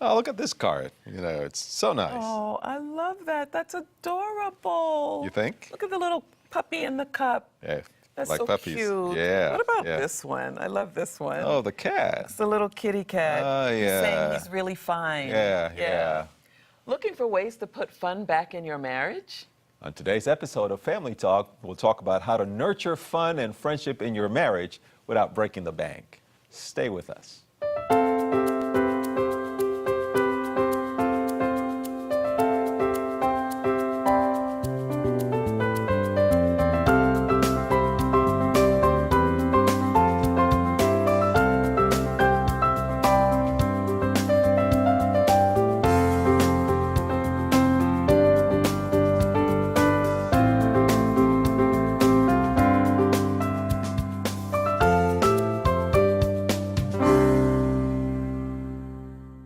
Oh, look at this card. It's so nice. Oh, I love that. That's adorable. You think? Look at the little puppy in the cup. Yeah, That's like so puppies. cute. Yeah. What about yeah. this one? I love this one. Oh, the cat. It's the little kitty cat. Oh, He's yeah. saying he's really fine. Yeah. Looking for ways to put fun back in your marriage? On today's episode of Family Talk, we'll talk about how to nurture fun and friendship in your marriage without breaking the bank. Stay with us.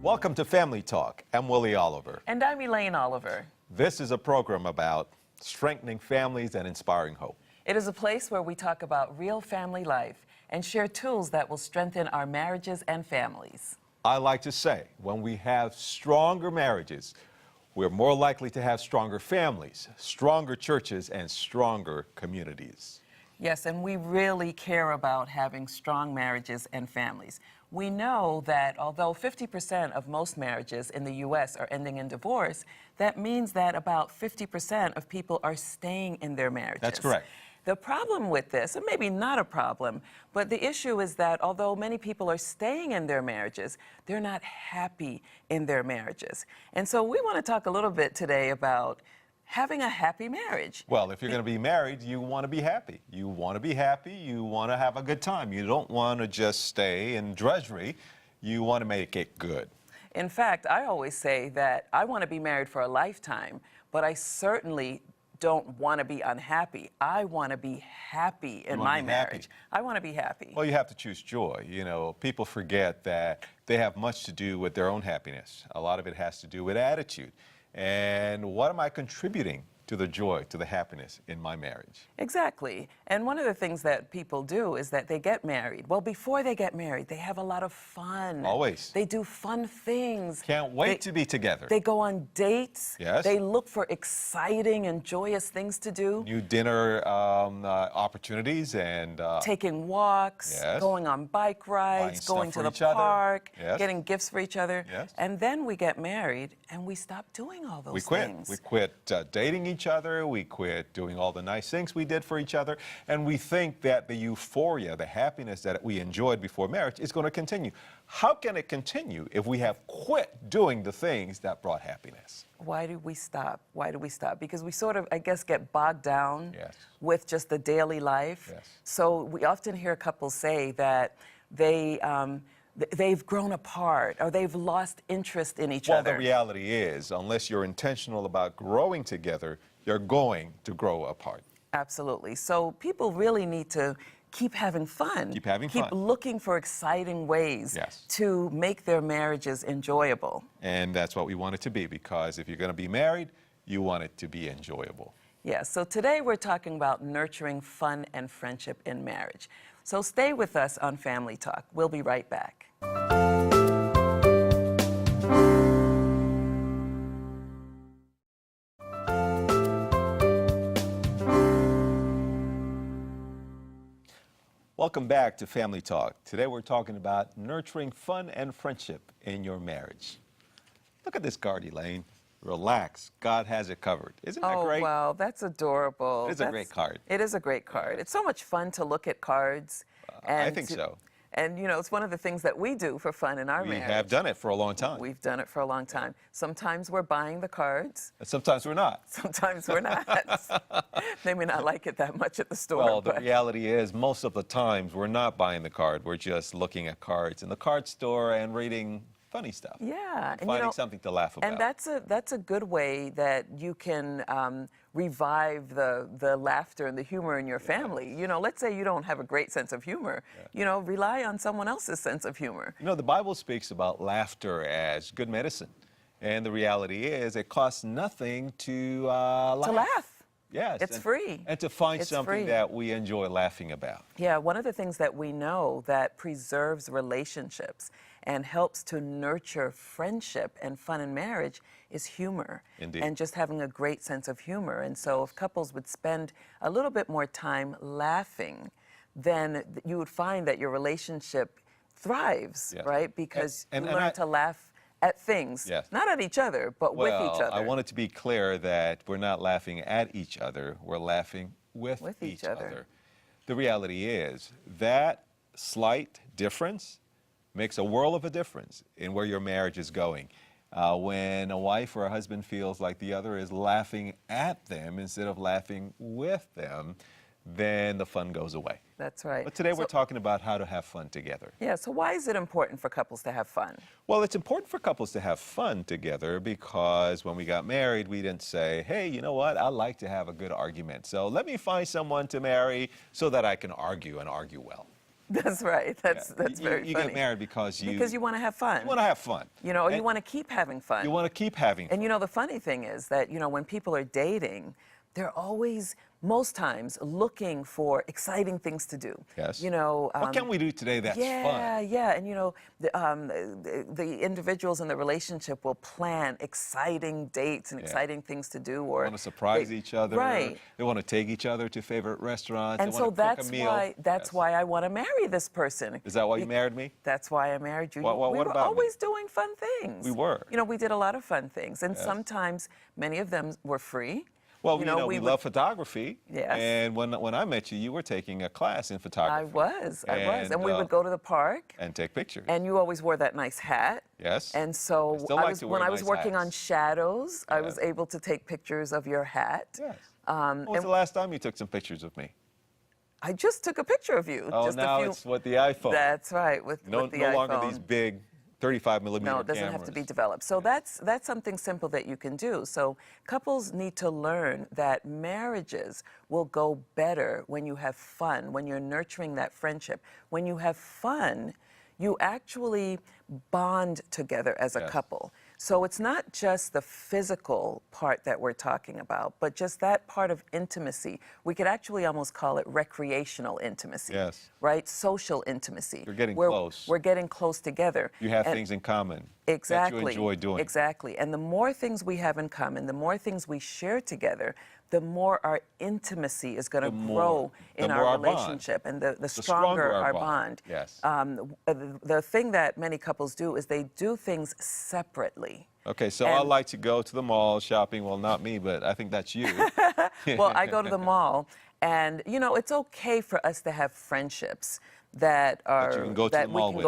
Welcome to Family Talk. I'm Willie Oliver. And I'm Elaine Oliver. This is a program about strengthening families and inspiring hope. It is a place where we talk about real family life and share tools that will strengthen our marriages and families. I like to say, when we have stronger marriages, we're more likely to have stronger families, stronger churches, and stronger communities. Yes, and we really care about having strong marriages and families. We know that although 50% of most marriages in the U.S. are ending in divorce, that means that about 50% of people are staying in their marriages. That's correct. The problem with this, and maybe not a problem, but the issue is that although many people are staying in their marriages, they're not happy in their marriages. And so we want to talk a little bit today about having a happy marriage. Well, if you're going to be married, you want to be happy. You want to be happy. You want to have a good time. You don't want to just stay in drudgery. You want to make it good. In fact, I always say that I want to be married for a lifetime, but I certainly don't want to be unhappy. I want to be happy in my marriage. I want to be happy. Well, you have to choose joy. People forget that they have much to do with their own happiness. A lot of it has to do with attitude. And what am I contributing to the joy, to the happiness in my marriage? Exactly. And one of the things that people do is that they get married. Well, before they get married, they have a lot of fun. Always. They do fun things. Can't wait to be together. They go on dates. Yes. They look for exciting and joyous things to do. New dinner opportunities and... taking walks, yes. Going on bike rides, going to the park, yes. Getting gifts for each other. Yes. And then we get married and we stop doing all those things. We quit dating each other. We quit doing all the nice things we did for each other. And we think that the euphoria, the happiness that we enjoyed before marriage is going to continue. How can it continue if we have quit doing the things that brought happiness? Why do we stop? Why do we stop? Because we sort of, I guess, get bogged down yes. with just the daily life. Yes. So we often hear couples say that they've grown apart or they've lost interest in each other. Well, the reality is, unless you're intentional about growing together, you're going to grow apart. Absolutely. So people really need to keep having fun. Keep having fun. Keep looking for exciting ways yes. to make their marriages enjoyable. And that's what we want it to be, because if you're going to be married, you want it to be enjoyable. Yeah, so today we're talking about nurturing fun and friendship in marriage. So stay with us on Family Talk. We'll be right back. Welcome back to Family Talk. Today we're talking about nurturing fun and friendship in your marriage. Look at this card, Elaine. Relax. God has it covered. Isn't that great? Oh, wow, that's adorable. It's a great card. It is a great card. It's so much fun to look at cards. I think so. And, it's one of the things that we do for fun in our marriage. We have done it for a long time. We've done it for a long time. Sometimes we're buying the cards. Sometimes we're not. Sometimes we're not. They may not like it that much at the store. Well, the reality is, most of the times we're not buying the card. We're just looking at cards in the card store and reading funny stuff. Yeah. And finding something to laugh about. And that's a good way that you can revive the laughter and the humor in your family. Let's say you don't have a great sense of humor. Rely on someone else's sense of humor. The Bible speaks about laughter as good medicine. And the reality is, it costs nothing to laugh. To laugh. Yes. It's free. And to find It's something free. that we enjoy laughing about. Yeah, one of the things that we know that preserves relationships and helps to nurture friendship and fun in marriage is humor. Indeed. And just having a great sense of humor. And so if couples would spend a little bit more time laughing, then you would find that your relationship thrives, Yes. right? Because And you learn to laugh at things, Yes. not at each other, but with each other. I want it to be clear that we're not laughing at each other, we're laughing with each other. The reality is that slight difference makes a world of a difference in where your marriage is going. When a wife or a husband feels like the other is laughing at them instead of laughing with them, then the fun goes away. That's right. But today we're talking about how to have fun together. Yeah, so why is it important for couples to have fun? Well, it's important for couples to have fun together because when we got married, we didn't say, hey, you know what, I like to have a good argument, so let me find someone to marry so that I can argue and argue well. That's right. That's very funny. You get married because you want to have fun. You want to have fun. You know, or you want to keep having fun. You want to keep having fun. And you know, the funny thing is that, you know, when people are dating, they're always, most times, looking for exciting things to do. Yes. You know, what can we do today that's fun? Yeah, and you know, the individuals in the relationship will plan exciting dates and exciting things to do, or want to surprise each other. Right. They want to take each other to favorite restaurants. And they so want to cook that's a meal. why why I want to marry this person. Is that why you married me? That's why I married you. What we were about me? always doing fun things. We were. You know, we did a lot of fun things, and sometimes many of them were free. Well, you know, we love photography. Yes. And when I met you, you were taking a class in photography. I was. And we would go to the park. And take pictures. And you always wore that nice hat. Yes. And so when I was working on shadows, I was able to take pictures of your hat. Yes. When was the last time you took some pictures of me? I just took a picture of you. Oh, just now it's with the iPhone. That's right, with the iPhone. No longer these big 35 millimeter No, it doesn't have to be developed. So that's something simple that you can do. So couples need to learn that marriages will go better when you have fun, when you're nurturing that friendship. When you have fun, you actually bond together as a couple. So it's not just the physical part that we're talking about, but just that part of intimacy. We could actually almost call it recreational intimacy. Yes. Right? Social intimacy. You're getting close. We're getting close together. You have things in common. Exactly. That you enjoy doing. Exactly. And the more things we have in common, the more things we share together, the more our intimacy is going to grow in our relationship, and the stronger our bond. Yes. The thing that many couples do is they do things separately. Okay, so I like to go to the mall shopping. Well, not me, but I think that's you. Well, I go to the mall, and you know, it's okay for us to have friendships that we can go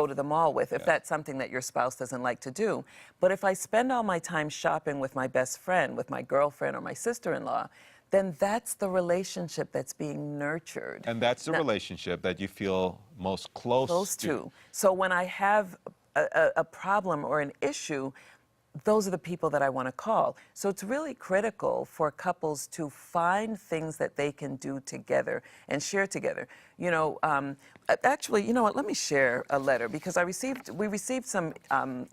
to the mall with, if that's something that your spouse doesn't like to do. But if I spend all my time shopping with my best friend, with my girlfriend or my sister-in-law, then that's the relationship that's being nurtured. And that's the relationship that you feel most close to. So when I have a problem or an issue, those are the people that I want to call. So it's really critical for couples to find things that they can do together and share together. You know, actually, you know what? Let me share a letter, because we received some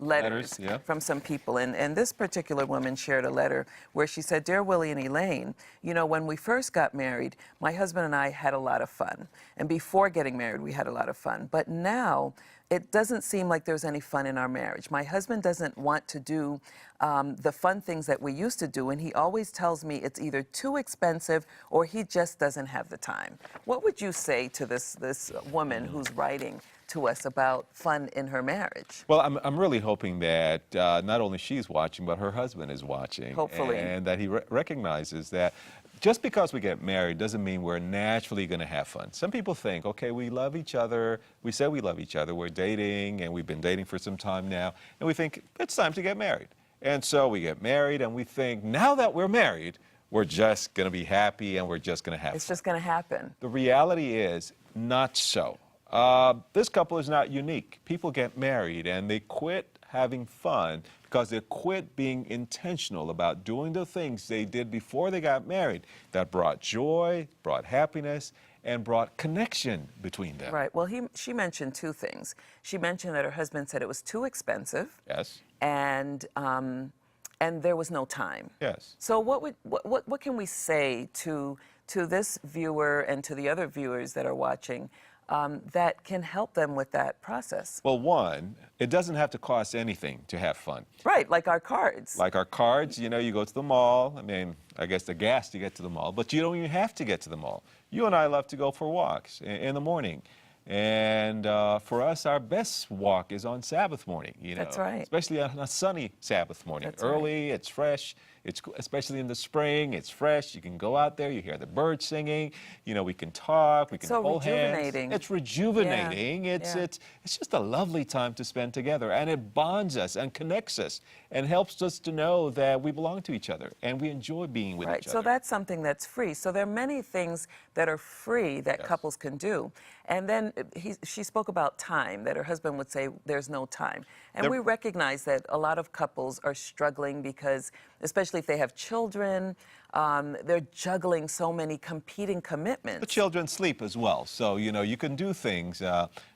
letters from some people, and this particular woman shared a letter where she said, "Dear Willie and Elaine, you know, when we first got married, my husband and I had a lot of fun, and before getting married, we had a lot of fun. But now, it doesn't seem like there's any fun in our marriage. My husband doesn't want to do the fun things that we used to do, and he always tells me it's either too expensive or he just doesn't have the time." What would you say to this woman who's writing to us about fun in her marriage? Well, I'm really hoping that not only she's watching, but her husband is watching. Hopefully. And that he recognizes that just because we get married doesn't mean we're naturally going to have fun. Some people think, okay, we love each other. We say we love each other. We're dating, and we've been dating for some time now. And we think, it's time to get married. And so we get married, and we think, now that we're married, we're just going to be happy, and we're just going to have fun. It's just going to happen. The reality is, not so. This couple is not unique. People get married, and they quit having fun because they quit being intentional about doing the things they did before they got married that brought joy, brought happiness, and brought connection between them. Right. Well, she mentioned two things. She mentioned that her husband said it was too expensive. Yes. And there was no time. Yes. So what can we say to this viewer and to the other viewers that are watching that can help them with that process. Well, one, it doesn't have to cost anything to have fun. Right, like our cards. Like our cards, you know, you go to the mall. I mean, I guess the gas to get to the mall, but you don't even have to get to the mall. You and I love to go for walks in the morning. And for us, our best walk is on Sabbath morning, you know. That's right. Especially on a sunny Sabbath morning. That's right. Early, it's fresh. Especially in the spring, it's fresh. You can go out there, you hear the birds singing. You know, we can talk, we can so hold hands. rejuvenating. It's rejuvenating. Yeah. It's just a lovely time to spend together, and it bonds us and connects us and helps us to know that we belong to each other and we enjoy being with Right, each other. so that's something that's free. So there are many things that are free that Yes. couples can do. And then she spoke about time, that her husband would say there's no time. And we recognize that a lot of couples are struggling because, especially if they have children, they're juggling so many competing commitments. The children sleep as well, so you know you can do things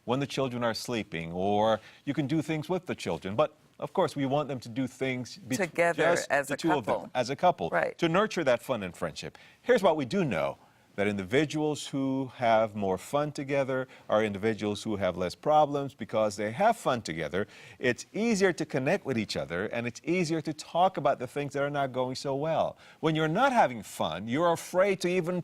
when the children are sleeping, or you can do things with the children. But of course, we want them to do things together just as the a two of them, couple. as a couple, Right. to nurture that fun and friendship. Here's what we do know. That individuals who have more fun together are individuals who have less problems because they have fun together. It's easier to connect with each other, and it's easier to talk about the things that are not going so well. When you're not having fun, you're afraid to even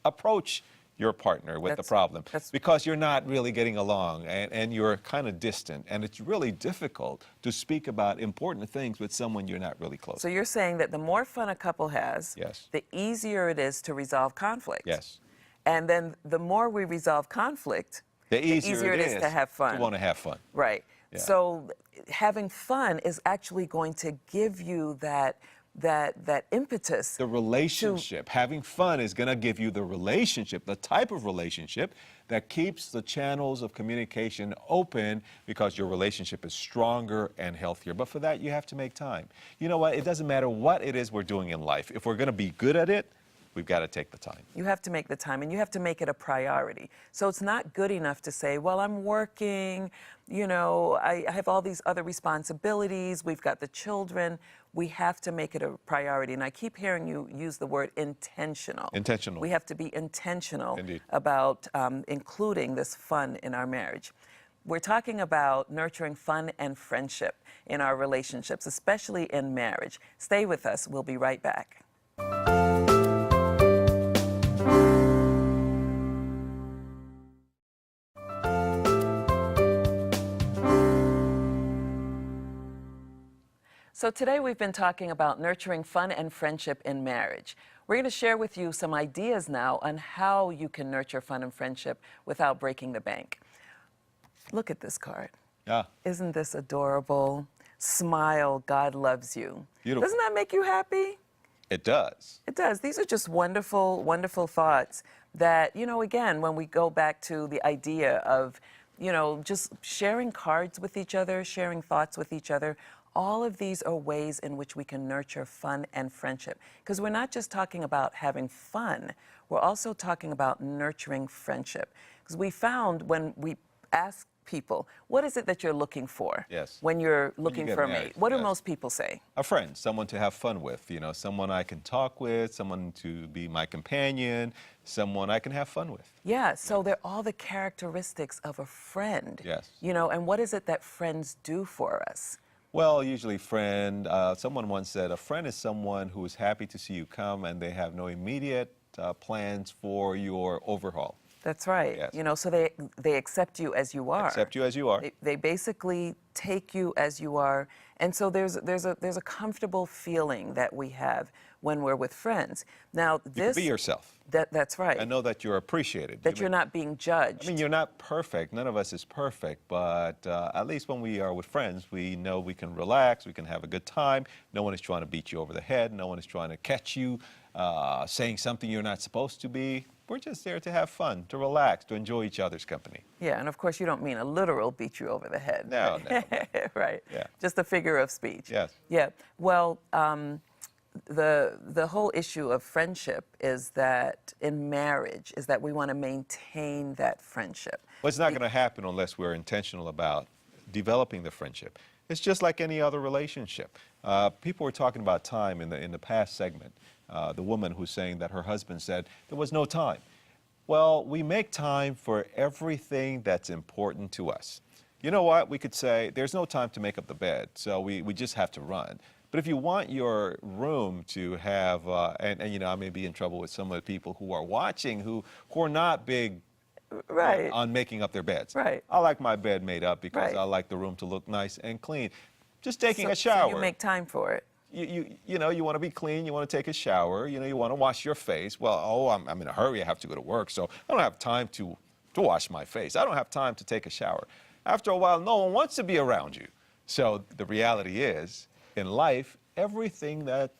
approach your partner with the problem because you're not really getting along, and you're kind of distant, and it's really difficult to speak about important things with someone you're not really close So to. you're saying that the more fun a couple has, Yes. the easier it is to resolve conflict. Yes. And then the more we resolve conflict, The easier it is to have fun. to want to have fun. Right. Yeah. So having fun is actually going to give you that impetus. The relationship, having fun is going to give you the relationship, the type of relationship that keeps the channels of communication open because your relationship is stronger and healthier. But for that, you have to make time. You know what? It doesn't matter what it is we're doing in life. If we're going to be good at it, we've got to take the time. You have to make the time, and you have to make it a priority. So it's not good enough to say, well, I'm working, you know, I have all these other responsibilities, we've got the children. We have to make it a priority. And I keep hearing you use the word intentional. Intentional. We have to be intentional Indeed. about including this fun in our marriage. We're talking about nurturing fun and friendship in our relationships, especially in marriage. Stay with us. We'll be right back. So today we've been talking about nurturing fun and friendship in marriage. We're going to share with you some ideas now on how you can nurture fun and friendship without breaking the bank. Look at this card. Yeah. Isn't this adorable? Smile, God loves you. Beautiful. Doesn't that make you happy? It does. It does. These are just wonderful, wonderful thoughts that, you know, again, when we go back to the idea of, you know, just sharing cards with each other, sharing thoughts with each other, all of these are ways in which we can nurture fun and friendship. Because we're not just talking about having fun, we're also talking about nurturing friendship. Because we found when we ask people, what is it that you're looking for Yes. when you're looking get for a married, mate? What do yes. most people say? A friend, someone to have fun with, you know, someone I can talk with, someone to be my companion, someone I can have fun with. Yeah, so they're all the characteristics of a friend. Yes. You know, and what is it that friends do for us? Well, usually friend, someone once said, a friend is someone who is happy to see you come and they have no immediate plans for your overhaul. That's right. Yes. You know, so they accept you as you are. Accept you as you are. They basically take you as you are, and so there's a comfortable feeling that we have when we're with friends. Now You this can be yourself. That's right. And know that you're appreciated. That you're not being judged. I mean, you're not perfect. None of us is perfect, but at least when we are with friends, we know we can relax, we can have a good time. No one is trying to beat you over the head. No one is trying to catch you saying something you're not supposed to be. We're just there to have fun, to relax, to enjoy each other's company. Yeah, and of course you don't mean a literal beat you over the head. No, no. Right. Yeah. Just a figure of speech. Yes. Yeah. Well, the whole issue of friendship is that in marriage is that we want to maintain that friendship. Well, it's not going to happen unless we're intentional about developing the friendship. It's just like any other relationship. People were talking about time in the past segment. The woman who's saying that her husband said there was no time. Well, we make time for everything that's important to us. You know what? We could say there's no time to make up the bed, so we just have to run. But if you want your room to have, and you know, I may be in trouble with some of the people who are watching who are not big Right. on making up their beds. Right. I like my bed made up because Right. I like the room to look nice and clean. Just taking So, a shower. so you make time for it. You know, you want to be clean, you want to take a shower, you know, you want to wash your face. Well, oh, I'm in a hurry, I have to go to work, so I don't have time to wash my face. I don't have time to take a shower. After a while, no one wants to be around you. So the reality is, in life, everything that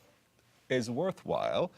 is worthwhile,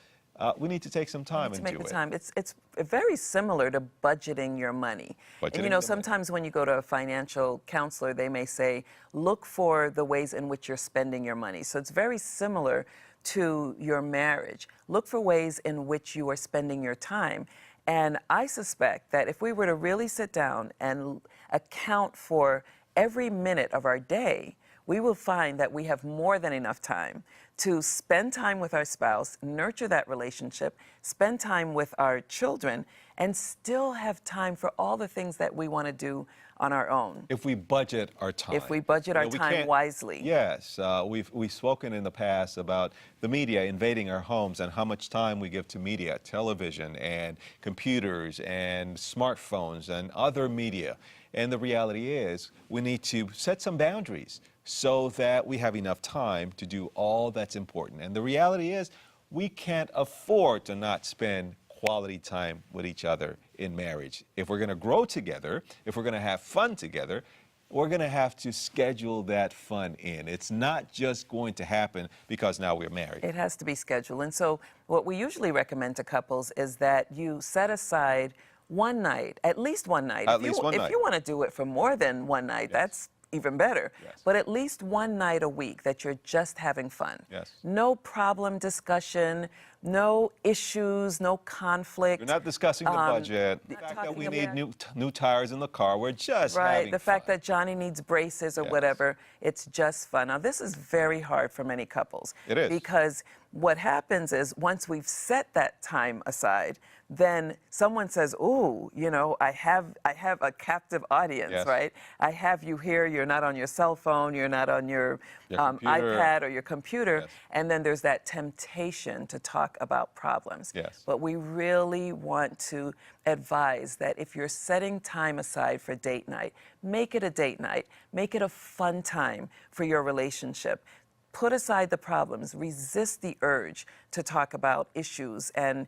we need to take some time To and make do the it. time. It's very similar to budgeting your money. And Budgeting you know, the money. sometimes when you go to a financial counselor, they may say, look for the ways in which you're spending your money. So it's very similar to your marriage. Look for ways in which you are spending your time. And I suspect that if we were to really sit down and account for every minute of our day, we will find that we have more than enough time to spend time with our spouse, nurture that relationship, spend time with our children, and still have time for all the things that we want to do on our own. If we budget our time. If we budget You our know, we time can't- wisely. Yes, we've spoken in the past about the media invading our homes and how much time we give to media, television and computers and smartphones and other media. And the reality is we need to set some boundaries so that we have enough time to do all that's important. And the reality is we can't afford to not spend quality time with each other in marriage. If we're going to grow together, if we're going to have fun together, we're going to have to schedule that fun in. It's not just going to happen because now we're married. It has to be scheduled. And so what we usually recommend to couples is that you set aside one night, at least one night. At least one if night. you want to do it for more than one night, that's even better. Yes. But at least one night a week that you're just having fun. Yes. No problem discussion, no issues, no conflict. We're not discussing the budget, the not fact that talking we need about- new tires in the car. We're just Right, having the fact fun. that Johnny needs braces or Yes. whatever, it's just fun. Now, this is very hard for many couples. It is. Because what happens is once we've set that time aside, then someone says, ooh, you know, I have a captive audience, Yes. right? I have you here, you're not on your cell phone, you're not on your computer. iPad or your computer, Yes. and then there's that temptation to talk about problems. Yes. But we really want to advise that if you're setting time aside for date night, make it a date night. Make it a fun time for your relationship. Put aside the problems. Resist the urge to talk about issues and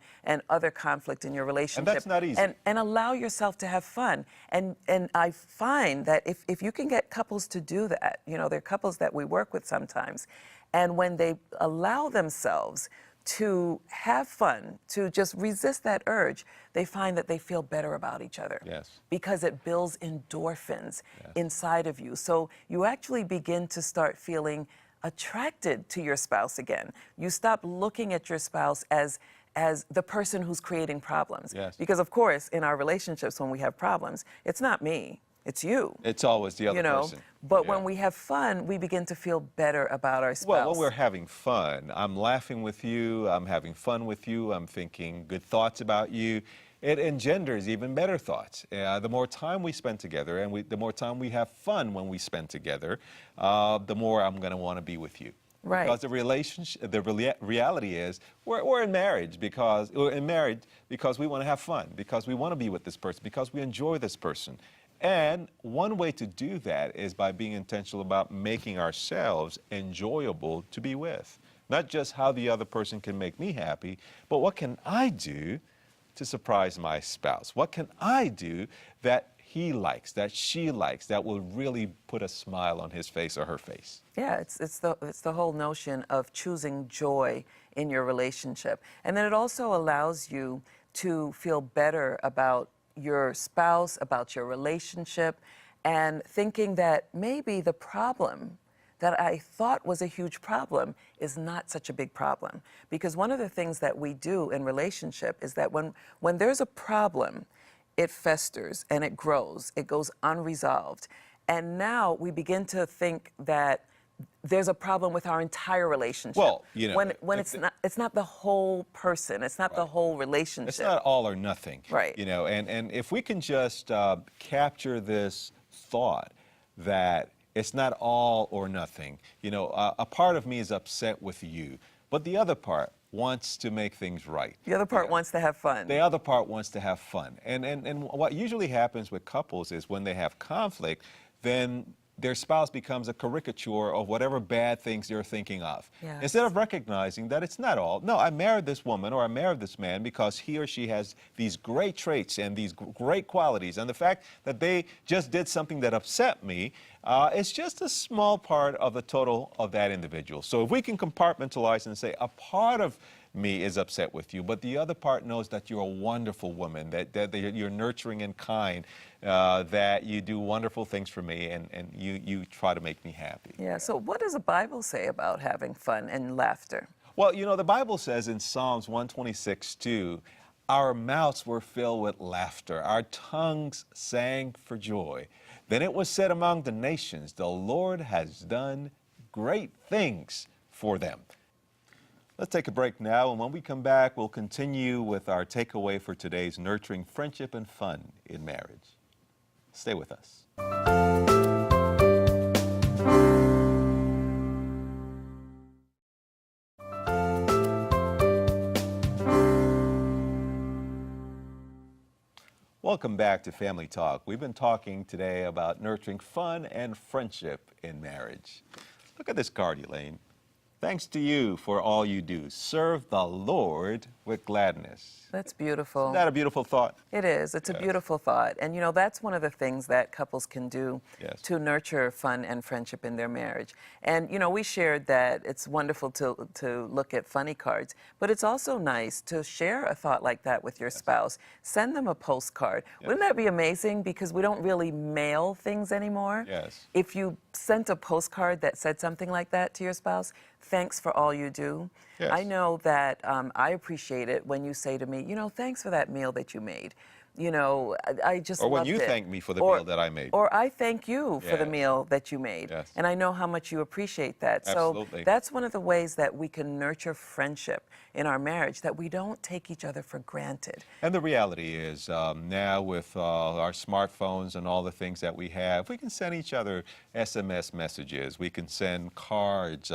other conflict in your relationship. that's not easy. And allow yourself to have fun. And I find that if you can get couples to do that, you know, there are couples that we work with sometimes, and when they allow themselves to have fun, to just resist that urge, they find that they feel better about each other. Yes. Because it builds endorphins Yes. inside of you. So you actually begin to start feeling attracted to your spouse again. You stop looking at your spouse as the person who's creating problems. Yes. Because of course, in our relationships when we have problems, it's not me, it's you. It's always the other You know, person. but Yeah. when we have fun, we begin to feel better about our spouse. Well, when we're having fun, I'm laughing with you, I'm having fun with you, I'm thinking good thoughts about you. It engenders even better thoughts. The more time we spend together and the more time we have fun when we spend together, the more I'm going to want to be with you. Right. Because the relationship, reality is we're in marriage because we want to have fun, because we want to be with this person, because we enjoy this person. And one way to do that is by being intentional about making ourselves enjoyable to be with. Not just how the other person can make me happy, but what can I do to surprise my spouse? What can I do that he likes, that she likes, that will really put a smile on his face or her face? Yeah, it's the whole notion of choosing joy in your relationship. And then it also allows you to feel better about your spouse, about your relationship, and thinking that maybe the problem that I thought was a huge problem is not such a big problem. Because one of the things that we do in relationship is that when there's a problem, it festers and it grows, it goes unresolved. And now we begin to think that there's a problem with our entire relationship. Well, you know, when it's not the whole person, it's not the whole relationship. it's not all or nothing. Right. You know, and if we can just capture this thought that it's not all or nothing. You know, a part of me is upset with you, but the other part wants to make things right. The other part wants to have fun. The other part wants to have fun. And what usually happens with couples is when they have conflict, then their spouse becomes a caricature of whatever bad things they're thinking of. Yes. Instead of recognizing that it's not all. No, I married this woman or I married this man because he or she has these great traits and these great qualities. And the fact that they just did something that upset me is just a small part of the total of that individual. So if we can compartmentalize and say a part of me is upset with you, but the other part knows that you're a wonderful woman, that you're nurturing and kind, that you do wonderful things for me, and you try to make me happy. Yeah, so what does the Bible say about having fun and laughter? Well, you know, the Bible says in Psalms 126:2, our mouths were filled with laughter, our tongues sang for joy. Then it was said among the nations, the Lord has done great things for them. Let's take a break now, and when we come back, we'll continue with our takeaway for today's Nurturing Friendship and Fun in Marriage. Stay with us. Welcome back to Family Talk. We've been talking today about nurturing fun and friendship in marriage. Look at this card, Elaine. Thanks to you for all you do. Serve the Lord with gladness. That's beautiful. Isn't that a beautiful thought? It is. It's a beautiful thought. And, you know, that's one of the things that couples can do to nurture fun and friendship in their marriage. And, you know, we shared that it's wonderful to look at funny cards, but it's also nice to share a thought like that with your spouse. Send them a postcard. Wouldn't that be amazing? Because we don't really mail things anymore. Yes. If you sent a postcard that said something like that to your spouse, thanks for all you do. Yes. I know that I appreciate it when you say to me, you know, thanks for that meal that you made. You know, I just Or when loved you it. thank me for the meal that I made. Or I thank you for the Yes. meal that you made. Yes. And I know how much you appreciate that. Absolutely. So that's one of the ways that we can nurture friendship in our marriage, that we don't take each other for granted. And the reality is, now with our smartphones and all the things that we have, we can send each other SMS messages. We can send cards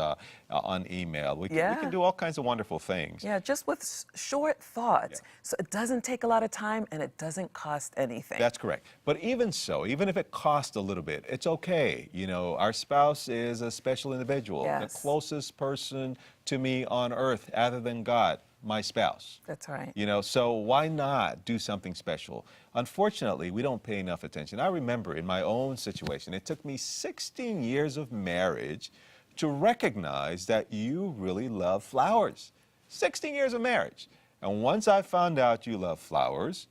on email. We can do all kinds of wonderful things. Yeah, just with short thoughts. So it doesn't take a lot of time and it doesn't cost anything. That's correct. But even so, even if it costs a little bit, it's okay. You know, our spouse is a special individual, the closest person to me on earth other than God, my spouse. That's right. You know, so why not do something special? Unfortunately, we don't pay enough attention. I remember in my own situation, it took me 16 years of marriage to recognize that you really love flowers. 16 years of marriage. And once I found out you love flowers,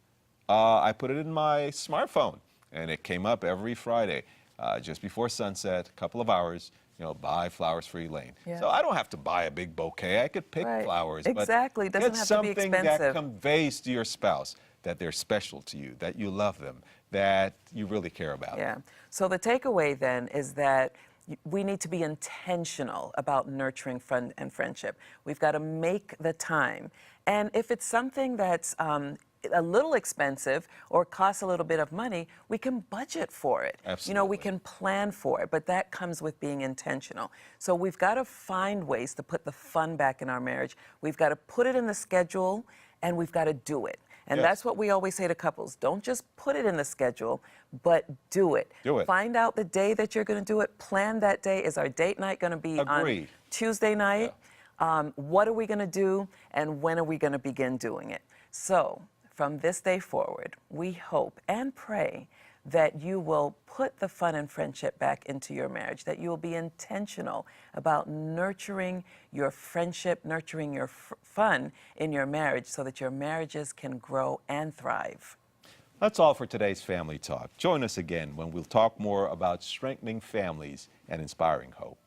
I put it in my smartphone, and it came up every Friday, just before sunset, a couple of hours, you know, buy flowers for Elaine. Yeah. So I don't have to buy a big bouquet. I could pick flowers. Exactly. But Doesn't get have to be something expensive. that conveys to your spouse that they're special to you, that you love them, that you really care about them. Yeah. So the takeaway then is that we need to be intentional about nurturing fun and friendship. We've got to make the time. And if it's something that's a little expensive or costs a little bit of money, we can budget for it. Absolutely. You know, we can plan for it, but that comes with being intentional. So we've got to find ways to put the fun back in our marriage. We've got to put it in the schedule, and we've got to do it. And that's what we always say to couples. Don't just put it in the schedule, but do it. Do it. Find out the day that you're going to do it. Plan that day. Is our date night going to be on Tuesday night? What are we going to do? And when are we going to begin doing it? So from this day forward, we hope and pray that you will put the fun and friendship back into your marriage, that you will be intentional about nurturing your friendship, nurturing your fun in your marriage so that your marriages can grow and thrive. That's all for today's Family Talk. Join us again when we'll talk more about strengthening families and inspiring hope.